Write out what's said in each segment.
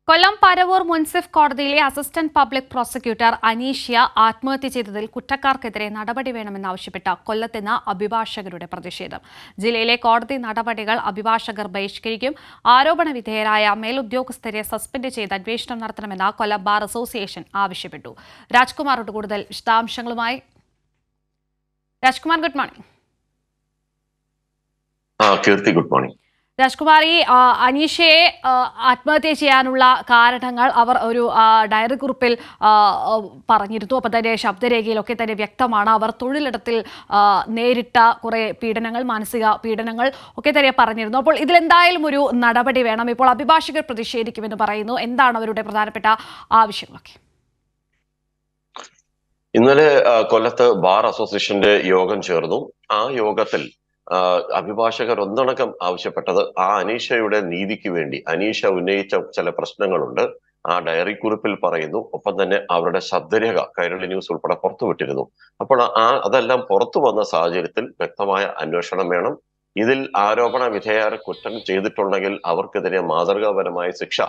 കൊല്ലം പരവൂർ മുൻസിഫ് കോടതിയിലെ assistant public prosecutor Aneeshya ആത്മഹത്യ ചെയ്തതിൽ കുറ്റക്കാർക്കെതിരെ നടപടി വേണമെന്നാവശ്യപ്പെട്ട കൊല്ലത്തെന്ന അഭിഭാഷകരുടെ പ്രതിഷേധം. ജില്ലയിലെ കോടതി നടപടികൾ അഭിഭാഷകർ ബഹിഷ്കരിക്കും. ആരോപണ വിധേയരായ മേലുദ്യോഗസ്ഥരെ സസ്പെൻഡ് ചെയ്ത് അന്വേഷണം നടത്തണമെന്ന് കൊല്ലം ബാർ അസോസിയേഷൻ ആവശ്യപ്പെട്ടു. രാജ്കുമാറോട് കൂടുതൽ വിശദാംശങ്ങളുമായി. Rajkumar, good morning. Good morning. Rajkumar, ഈ അനീഷയെ ആത്മഹത്യ ചെയ്യാനുള്ള കാരണങ്ങൾ അവർ ഒരു ഡയറി കുറിപ്പിൽ പറഞ്ഞിരുന്നു. അപ്പം തന്നെ ശബ്ദരേഖയിലൊക്കെ തന്നെ വ്യക്തമാണ്. അവർ തൊഴിലിടത്തിൽ നേരിട്ട കുറേ പീഡനങ്ങൾ, മാനസിക പീഡനങ്ങൾ ഒക്കെ തന്നെ പറഞ്ഞിരുന്നു. അപ്പോൾ ഇതിലെന്തായാലും ഒരു നടപടി വേണം. ഇപ്പോൾ അഭിഭാഷകർ പ്രതിഷേധിക്കുമെന്ന് പറയുന്നു. എന്താണ് അവരുടെ പ്രധാനപ്പെട്ട ആവശ്യങ്ങളൊക്കെ? ഇന്നലെ കൊല്ലത്ത് ബാർ അസോസിയേഷന്റെ യോഗം ചേർന്നു. ആ യോഗത്തിൽ അഭിഭാഷകർ ഒന്നടങ്കം ആവശ്യപ്പെട്ടത് ആ അനീഷയുടെ നീതിക്ക് വേണ്ടി, അനീഷ ഉന്നയിച്ച ചില പ്രശ്നങ്ങളുണ്ട്, ആ ഡയറി കുറിപ്പിൽ പറയുന്നു. ഒപ്പം തന്നെ അവരുടെ ശബ്ദരേഖ കൈരളി ന്യൂസ് ഉൾപ്പെടെ പുറത്തുവിട്ടിരുന്നു. അപ്പോൾ അതെല്ലാം പുറത്തു വന്ന സാഹചര്യത്തിൽ വ്യക്തമായ അന്വേഷണം വേണം. ഇതിൽ ആരോപണ വിധേയർ കുറ്റം ചെയ്തിട്ടുണ്ടെങ്കിൽ അവർക്കെതിരെ മാതൃകാപരമായ ശിക്ഷ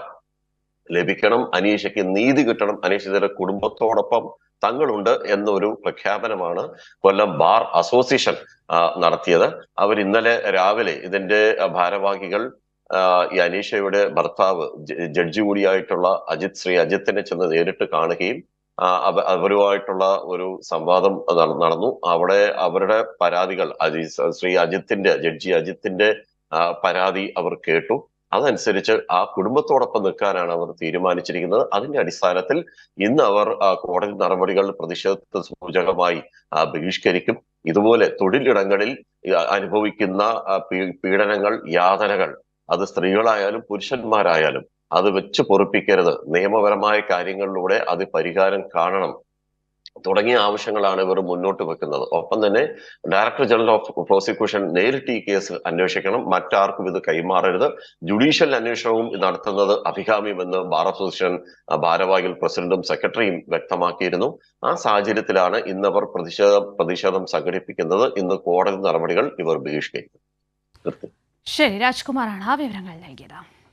ലഭിക്കണം. അനീഷയ്ക്ക് നീതി കിട്ടണം. അനീഷയുടെ കുടുംബത്തോടൊപ്പം തങ്ങളുണ്ട് എന്നൊരു പ്രഖ്യാപനമാണ് കൊല്ലം ബാർ അസോസിയേഷൻ നടത്തിയത്. അവർ ഇന്നലെ രാവിലെ ഇതിന്റെ ഭാരവാഹികൾ ഈ അനീഷയുടെ ഭർത്താവ് ജഡ്ജി കൂടിയായിട്ടുള്ള ശ്രീ അജിത്തിനെ ചെന്ന് നേരിട്ട് കാണുകയും അവരുമായിട്ടുള്ള ഒരു സംവാദം നടന്നു. അവിടെ അവരുടെ പരാതികൾ ശ്രീ അജിത്തിന്റെ, ജഡ്ജി അജിത്തിന്റെ പരാതി അവർ കേട്ടു. അതനുസരിച്ച് ആ കുടുംബത്തോടൊപ്പം നിൽക്കാനാണ് അവർ തീരുമാനിച്ചിരിക്കുന്നത്. അതിന്റെ അടിസ്ഥാനത്തിൽ ഇന്ന് അവർ കോടതി നടപടികൾ പ്രതിഷേധ സൂചകമായി ബഹിഷ്കരിക്കും. ഇതുപോലെ തൊഴിലിടങ്ങളിൽ അനുഭവിക്കുന്ന പീഡനങ്ങൾ, യാതനകൾ, അത് സ്ത്രീകളായാലും പുരുഷന്മാരായാലും അത് വെച്ച് പൊറുപ്പിക്കരുത്. നിയമപരമായ കാര്യങ്ങളിലൂടെ അത് പരിഹാരം കാണണം തുടങ്ങിയ ആവശ്യങ്ങളാണ് ഇവർ മുന്നോട്ട് വെക്കുന്നത്. ഒപ്പം തന്നെ ഡയറക്ടർ ജനറൽ ഓഫ് പ്രോസിക്യൂഷൻ നേരിട്ട് ഈ കേസ് അന്വേഷിക്കണം. മറ്റാർക്കും ഇത് കൈമാറരുത്. ജുഡീഷ്യൽ അന്വേഷണവും നടത്തുന്നത് അഭികാമ്യമെന്ന് ബാർ അസോസിയേഷൻ ഭാരവാഹികൾ പ്രസിഡന്റും സെക്രട്ടറിയും വ്യക്തമാക്കിയിരുന്നു. ആ സാഹചര്യത്തിലാണ് ഇന്നവർ പ്രതിഷേധം സംഘടിപ്പിക്കുന്നത്. ഇന്ന് കോടതി നടപടികൾ ഇവർ ബഹിഷ്കരിക്കും. ശരി, രാജ്കുമാറാണ് ആ വിവരങ്ങൾ നൽകിയത്.